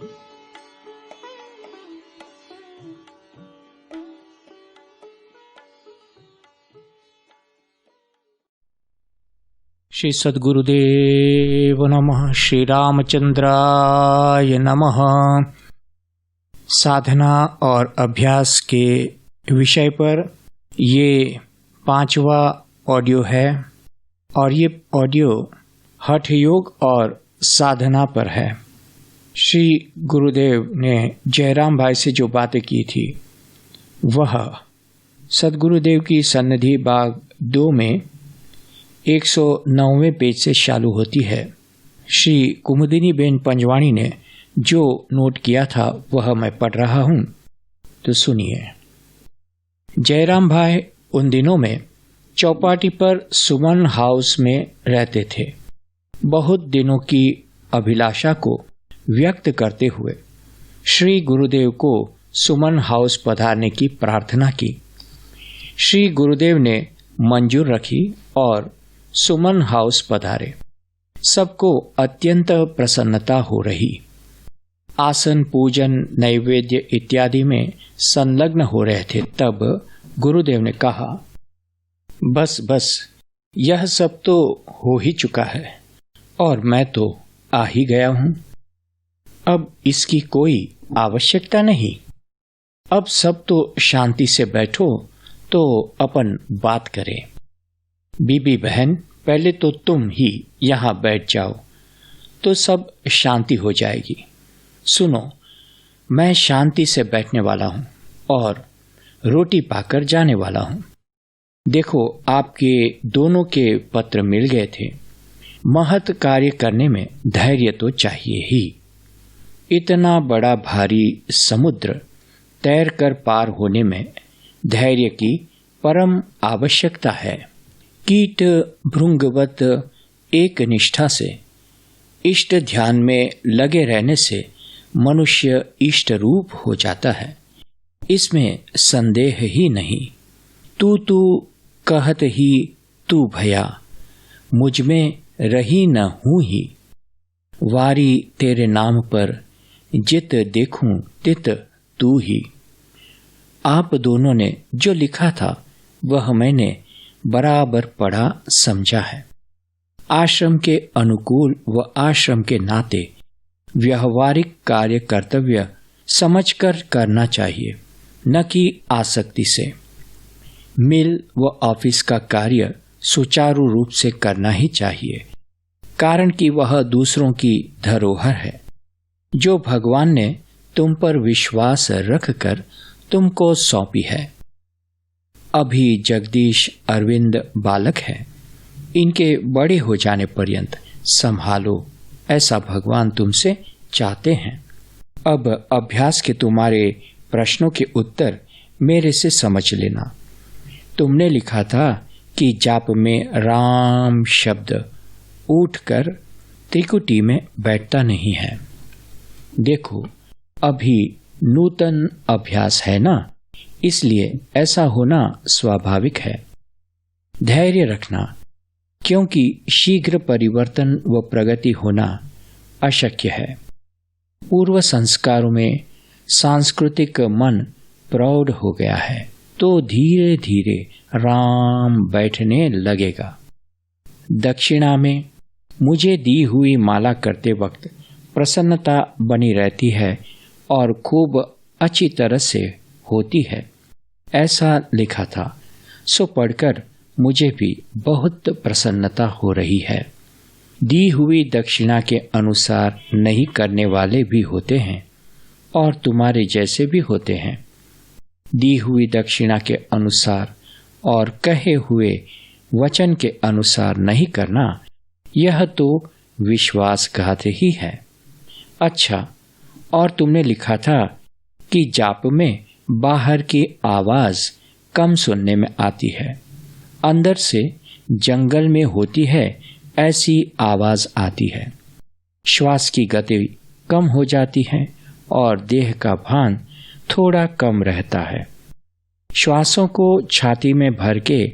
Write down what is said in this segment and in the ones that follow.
श्री सद्गुरुदेव नमः। श्री रामचंद्राय नमः। साधना और अभ्यास के विषय पर ये 5वां ऑडियो है और ये ऑडियो हठ योग और साधना पर है। श्री गुरुदेव ने जयराम भाई से जो बातें की थी वह सद्गुरुदेव की सन्निधि बाग 2 में 109वें पेज से चालू होती है। श्री कुमुदिनी बेन पंजवाणी ने जो नोट किया था वह मैं पढ़ रहा हूं, तो सुनिए। जयराम भाई उन दिनों में चौपाटी पर सुमन हाउस में रहते थे। बहुत दिनों की अभिलाषा को व्यक्त करते हुए श्री गुरुदेव को सुमन हाउस पधारने की प्रार्थना की। श्री गुरुदेव ने मंजूर रखी और सुमन हाउस पधारे। सबको अत्यंत प्रसन्नता हो रही। आसन पूजन नैवेद्य इत्यादि में संलग्न हो रहे थे। तब गुरुदेव ने कहा, बस बस यह सब तो हो ही चुका है और मैं तो आ ही गया हूं। अब इसकी कोई आवश्यकता नहीं। अब सब तो शांति से बैठो तो अपन बात करें। बीबी बहन, पहले तो तुम ही यहां बैठ जाओ तो सब शांति हो जाएगी। सुनो, मैं शांति से बैठने वाला हूं और रोटी पाकर जाने वाला हूं। देखो, आपके दोनों के पत्र मिल गए थे। महत् कार्य करने में धैर्य तो चाहिए ही। इतना बड़ा भारी समुद्र तैर कर पार होने में धैर्य की परम आवश्यकता है। कीट भृंगवत एक निष्ठा से इष्ट ध्यान में लगे रहने से मनुष्य इष्ट रूप हो जाता है, इसमें संदेह ही नहीं। तू कहत ही तू भया, मुझ में रही न हूं ही। वारी तेरे नाम पर जित देखूं तित तू ही। आप दोनों ने जो लिखा था वह मैंने बराबर पढ़ा समझा है। आश्रम के अनुकूल व आश्रम के नाते व्यवहारिक कार्य कर्तव्य समझकर करना चाहिए, न कि आसक्ति से। मिल व ऑफिस का कार्य सुचारू रूप से करना ही चाहिए, कारण कि वह दूसरों की धरोहर है जो भगवान ने तुम पर विश्वास रखकर तुमको सौंपी है। अभी जगदीश अरविंद बालक है, इनके बड़े हो जाने पर्यंत संभालो, ऐसा भगवान तुमसे चाहते हैं। अब अभ्यास के तुम्हारे प्रश्नों के उत्तर मेरे से समझ लेना। तुमने लिखा था कि जाप में राम शब्द उठकर त्रिकुटी में बैठता नहीं है। देखो, अभी नूतन अभ्यास है ना, इसलिए ऐसा होना स्वाभाविक है। धैर्य रखना, क्योंकि शीघ्र परिवर्तन व प्रगति होना अशक्य है। पूर्व संस्कारों में सांस्कृतिक मन प्रौढ़ हो गया है तो धीरे धीरे राम बैठने लगेगा। दक्षिणा में मुझे दी हुई माला करते वक्त प्रसन्नता बनी रहती है और खूब अच्छी तरह से होती है, ऐसा लिखा था। सो पढ़कर मुझे भी बहुत प्रसन्नता हो रही है। दी हुई दक्षिणा के अनुसार नहीं करने वाले भी होते हैं और तुम्हारे जैसे भी होते हैं। दी हुई दक्षिणा के अनुसार और कहे हुए वचन के अनुसार नहीं करना, यह तो विश्वासघात ही है। अच्छा, और तुमने लिखा था कि जाप में बाहर की आवाज कम सुनने में आती है, अंदर से जंगल में होती है ऐसी आवाज आती है। श्वास की गति कम हो जाती है और देह का भान थोड़ा कम रहता है। श्वासों को छाती में भर के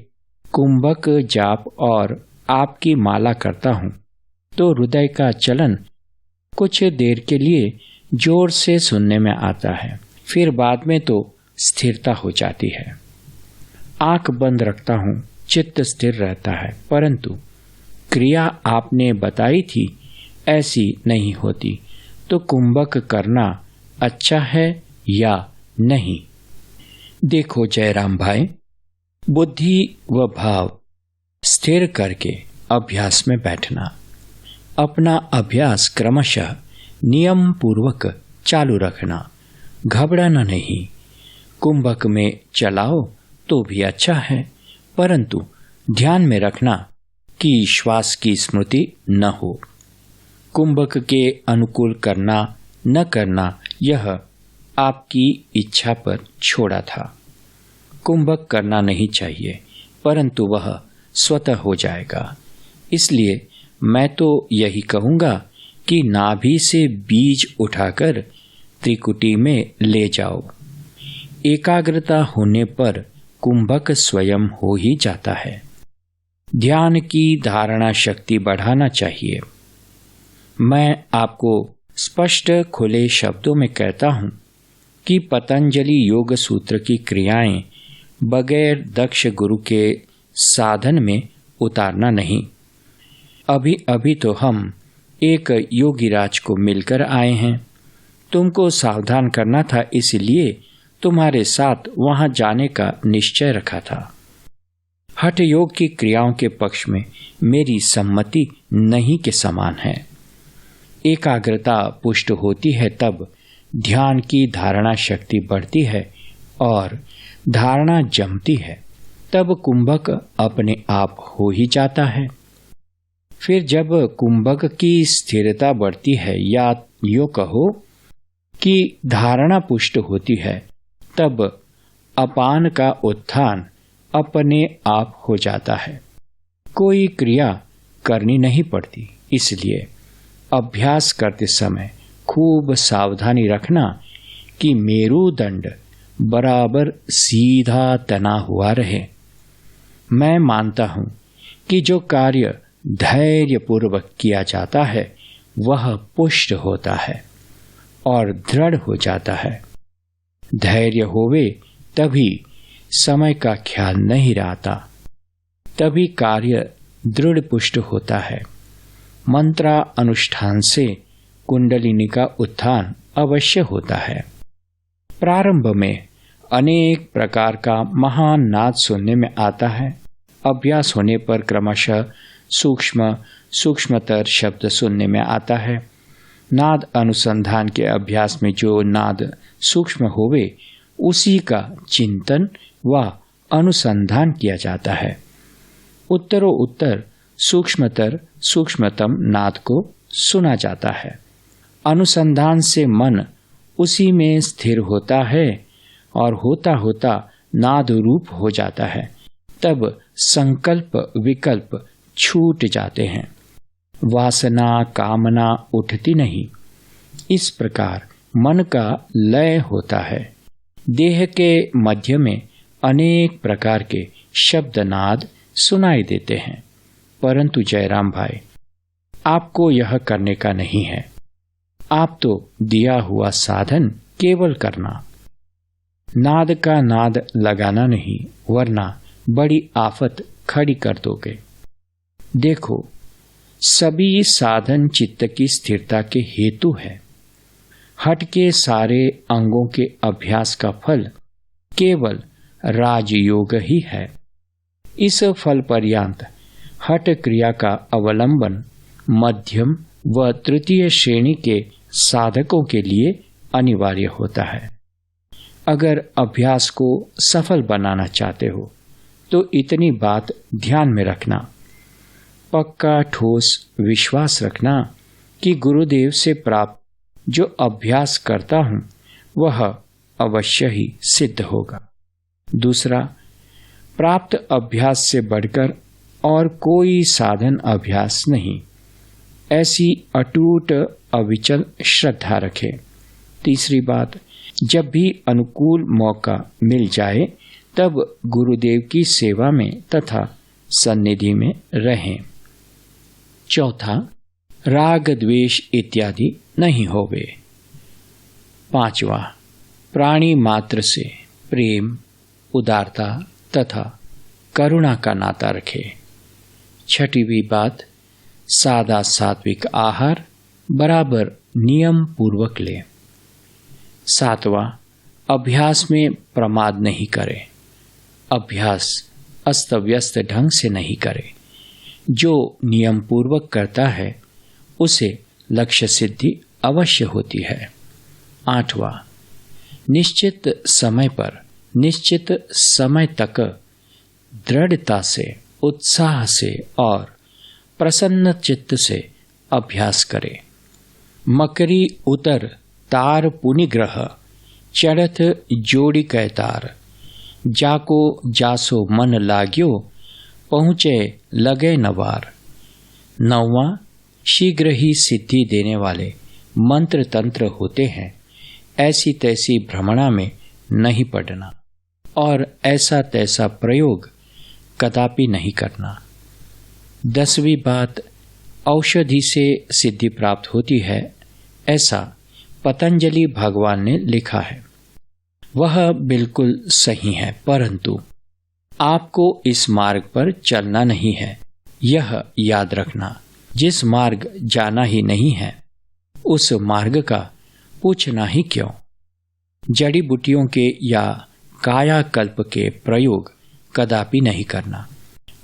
कुंभक जाप और आपकी माला करता हूँ तो हृदय का चलन कुछ देर के लिए जोर से सुनने में आता है, फिर बाद में तो स्थिरता हो जाती है। आंख बंद रखता हूँ, चित्त स्थिर रहता है, परंतु क्रिया आपने बताई थी ऐसी नहीं होती, तो कुंभक करना अच्छा है या नहीं? देखो जयराम भाई, बुद्धि व भाव स्थिर करके अभ्यास में बैठना, अपना अभ्यास क्रमशः नियम पूर्वक चालू रखना, घबराना नहीं। कुंभक में चलाओ तो भी अच्छा है, परंतु ध्यान में रखना कि श्वास की स्मृति न हो। कुंभक के अनुकूल करना न करना यह आपकी इच्छा पर छोड़ा था। कुंभक करना नहीं चाहिए, परंतु वह स्वतः हो जाएगा। इसलिए मैं तो यही कहूँगा कि नाभि से बीज उठाकर त्रिकुटी में ले जाओ। एकाग्रता होने पर कुंभक स्वयं हो ही जाता है। ध्यान की धारणा शक्ति बढ़ाना चाहिए। मैं आपको स्पष्ट खुले शब्दों में कहता हूँ कि पतंजलि योग सूत्र की क्रियाएं बगैर दक्ष गुरु के साधन में उतारना नहीं। अभी अभी तो हम एक योगीराज को मिलकर आए हैं। तुमको सावधान करना था, इसलिए तुम्हारे साथ वहां जाने का निश्चय रखा था। हठ योग की क्रियाओं के पक्ष में मेरी सम्मति नहीं के समान है। एकाग्रता पुष्ट होती है तब ध्यान की धारणा शक्ति बढ़ती है, और धारणा जमती है तब कुंभक अपने आप हो ही जाता है। फिर जब कुंभक की स्थिरता बढ़ती है, या यो कहो कि धारणा पुष्ट होती है, तब अपान का उत्थान अपने आप हो जाता है। कोई क्रिया करनी नहीं पड़ती। इसलिए अभ्यास करते समय खूब सावधानी रखना कि मेरुदंड बराबर सीधा तना हुआ रहे। मैं मानता हूं कि जो कार्य धैर्यपूर्वक किया जाता है वह पुष्ट होता है और दृढ़ हो जाता है। धैर्य होवे तभी समय का ख्याल नहीं रहता, तभी कार्य दृढ़ पुष्ट होता है। मंत्रा अनुष्ठान से कुंडलिनी का उत्थान अवश्य होता है। प्रारंभ में अनेक प्रकार का महान नाद सुनने में आता है। अभ्यास होने पर क्रमशः सूक्ष्मतर शब्द सुनने में आता है। नाद अनुसंधान के अभ्यास में जो नाद सूक्ष्म होवे उसी का चिंतन व अनुसंधान किया जाता है। उत्तरोत्तर सूक्ष्मतम नाद को सुना जाता है। अनुसंधान से मन उसी में स्थिर होता है और होता होता नाद रूप हो जाता है। तब संकल्प विकल्प छूट जाते हैं, वासना कामना उठती नहीं। इस प्रकार मन का लय होता है। देह के मध्य में अनेक प्रकार के शब्दनाद सुनाई देते हैं, परंतु जयराम भाई, आपको यह करने का नहीं है। आप तो दिया हुआ साधन केवल करना, नाद का नाद लगाना नहीं, वरना बड़ी आफत खड़ी कर दोगे। देखो, सभी साधन चित्त की स्थिरता के हेतु है। हठ के सारे अंगों के अभ्यास का फल केवल राजयोग ही है। इस फल पर्यंत हठ क्रिया का अवलंबन मध्यम व तृतीय श्रेणी के साधकों के लिए अनिवार्य होता है। अगर अभ्यास को सफल बनाना चाहते हो तो इतनी बात ध्यान में रखना, पक्का ठोस विश्वास रखना कि गुरुदेव से प्राप्त जो अभ्यास करता हूं वह अवश्य ही सिद्ध होगा। दूसरा, प्राप्त अभ्यास से बढ़कर और कोई साधन अभ्यास नहीं, ऐसी अटूट अविचल श्रद्धा रखें। तीसरी बात, जब भी अनुकूल मौका मिल जाए तब गुरुदेव की सेवा में तथा सन्निधि में रहें। चौथा, राग द्वेष इत्यादि नहीं होवे। 5वां, प्राणी मात्र से प्रेम, उदारता तथा करुणा का नाता रखे। 6वीं बात, सादा सात्विक आहार बराबर नियम पूर्वक ले। 7वां, अभ्यास में प्रमाद नहीं करे। अभ्यास अस्त व्यस्त ढंग से नहीं करे। जो नियम पूर्वक करता है उसे लक्ष्य सिद्धि अवश्य होती है। 8वां, निश्चित समय पर निश्चित समय तक दृढ़ता से, उत्साह से और प्रसन्न चित्त से अभ्यास करे। मकरी उतर तार पुनिग्रह, चढ़त जोड़ी कै तार, जाको जासो मन लाग्यो, पहुँचे लगे नवार। 9वां, शीघ्र ही सिद्धि देने वाले मंत्र तंत्र होते हैं, ऐसी तैसी भ्रमणा में नहीं पड़ना और ऐसा तैसा प्रयोग कदापि नहीं करना। 10वीं बात, औषधि से सिद्धि प्राप्त होती है, ऐसा पतंजलि भगवान ने लिखा है। वह बिल्कुल सही है, परंतु आपको इस मार्ग पर चलना नहीं है, यह याद रखना। जिस मार्ग जाना ही नहीं है उस मार्ग का पूछना ही क्यों। जड़ी बूटियों के या कायाकल्प के प्रयोग कदापि नहीं करना।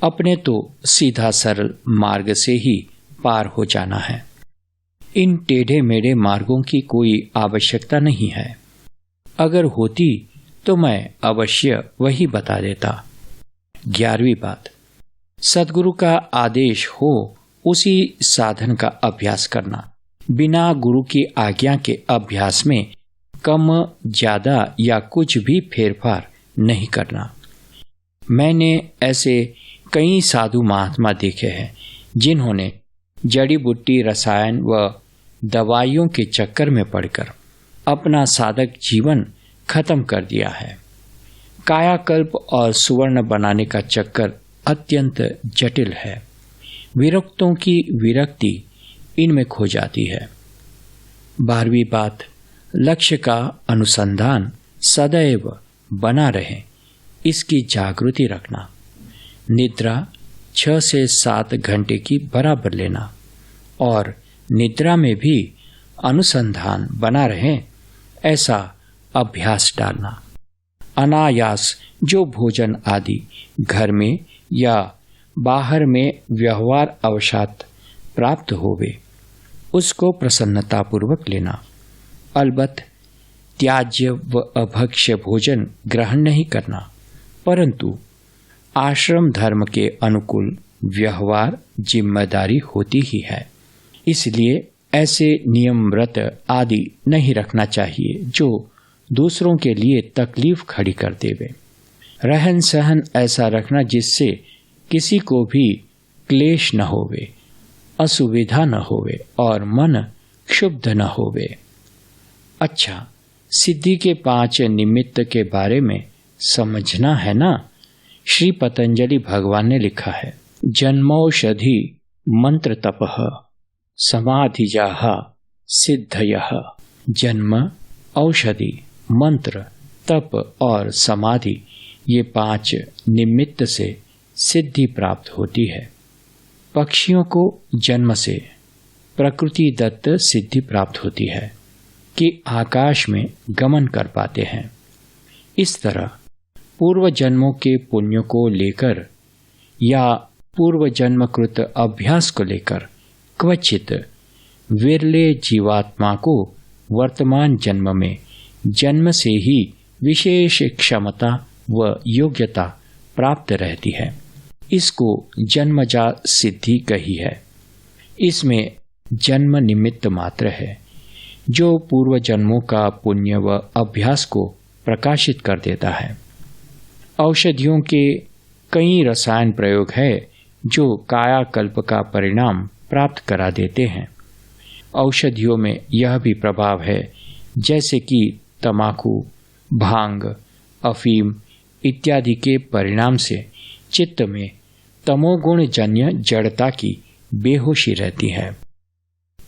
अपने तो सीधा सरल मार्ग से ही पार हो जाना है। इन टेढ़े मेढ़े मार्गों की कोई आवश्यकता नहीं है। अगर होती तो मैं अवश्य वही बता देता। 11वीं बात, सद्गुरु का आदेश हो उसी साधन का अभ्यास करना। बिना गुरु की आज्ञा के अभ्यास में कम ज्यादा या कुछ भी फेरफार नहीं करना। मैंने ऐसे कई साधु महात्मा देखे हैं जिन्होंने जड़ी बूटी, रसायन व दवाइयों के चक्कर में पड़कर अपना साधक जीवन खत्म कर दिया है। कायाकल्प और सुवर्ण बनाने का चक्कर अत्यंत जटिल है। विरक्तों की विरक्ति इनमें खो जाती है। 12वीं बात, लक्ष्य का अनुसंधान सदैव बना रहे, इसकी जागृति रखना। निद्रा 6 से 7 घंटे की बराबर लेना और निद्रा में भी अनुसंधान बना रहे, ऐसा अभ्यास डालना। अनायास जो भोजन आदि घर में या बाहर में व्यवहार अवशात प्राप्त होवे, उसको प्रसन्नतापूर्वक लेना। अलबत्त त्याज्य व अभक्ष्य भोजन ग्रहण नहीं करना, परंतु आश्रम धर्म के अनुकूल व्यवहार जिम्मेदारी होती ही है। इसलिए ऐसे नियम व्रत आदि नहीं रखना चाहिए जो दूसरों के लिए तकलीफ खड़ी कर देवे। रहन सहन ऐसा रखना जिससे किसी को भी क्लेश न होवे, असुविधा न होवे और मन क्षुब्ध न होवे। अच्छा, सिद्धि के 5 निमित्त के बारे में समझना है ना। श्री पतंजलि भगवान ने लिखा है, जन्मौषधि मंत्र तपः समाधिजाः सिद्धयः। जन्म, औषधि, मंत्र, तप और समाधि, ये 5 निमित्त से सिद्धि प्राप्त होती है। पक्षियों को जन्म से प्रकृति दत्त सिद्धि प्राप्त होती है कि आकाश में गमन कर पाते हैं। इस तरह पूर्व जन्मों के पुण्यों को लेकर या पूर्व जन्मकृत अभ्यास को लेकर क्वचित विरले जीवात्मा को वर्तमान जन्म में जन्म से ही विशेष क्षमता व योग्यता प्राप्त रहती है। इसको जन्मजात सिद्धि कही है। इसमें जन्म निमित्त मात्र है जो पूर्व जन्मों का पुण्य व अभ्यास को प्रकाशित कर देता है। औषधियों के कई रसायन प्रयोग है जो कायाकल्प का परिणाम प्राप्त करा देते हैं। औषधियों में यह भी प्रभाव है जैसे कि तमाकू, भांग, अफीम इत्यादि के परिणाम से चित्त में तमोगुण जन्य जड़ता की बेहोशी रहती है।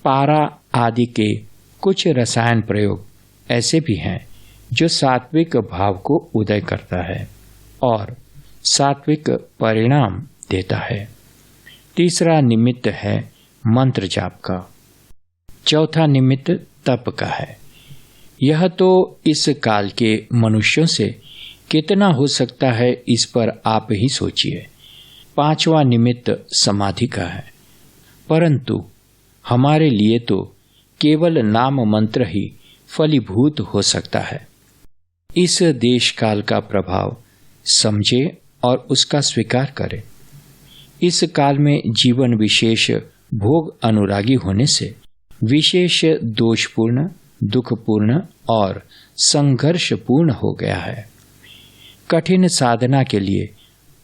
पारा आदि के कुछ रसायन प्रयोग ऐसे भी हैं जो सात्विक भाव को उदय करता है और सात्विक परिणाम देता है। तीसरा निमित्त है मंत्र जाप का। चौथा निमित्त तप का है। यह तो इस काल के मनुष्यों से कितना हो सकता है, इस पर आप ही सोचिए। पांचवा निमित्त समाधि का है, परंतु हमारे लिए तो केवल नाम मंत्र ही फलीभूत हो सकता है। इस देश काल का प्रभाव समझे और उसका स्वीकार करें। इस काल में जीवन विशेष भोग अनुरागी होने से विशेष दोषपूर्ण, दुखपूर्ण और संघर्षपूर्ण हो गया है। कठिन साधना के लिए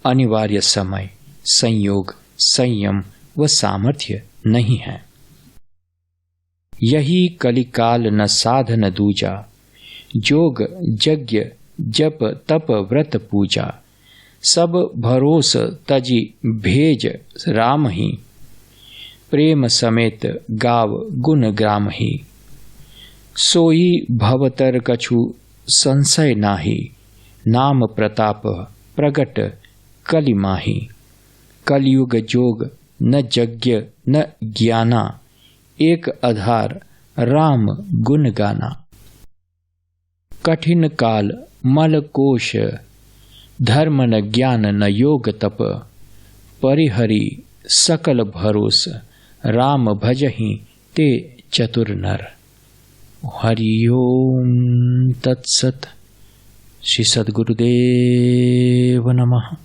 अनिवार्य समय, संयोग, संयम व सामर्थ्य नहीं है। यही कलिकाल न साधन दूजा, जोग यज्ञ जप तप व्रत पूजा, सब भरोस तजी भेज राम ही, प्रेम समेत गाव गुण ग्राम ही, सोई भवतर कछु संशय नाही, नाम प्रताप प्रगट कलिमाही, कलयुग जोग न यज्ञ न ज्ञाना, एक आधार राम गुण गाना। कठिन काल मल कोश, धर्म न ज्ञान न योग तप, परिहरि सकल भरोस, राम भजहि ते चतुर नर। हरि ओम तत्सत। श्री सद्गुरुदेव नमः।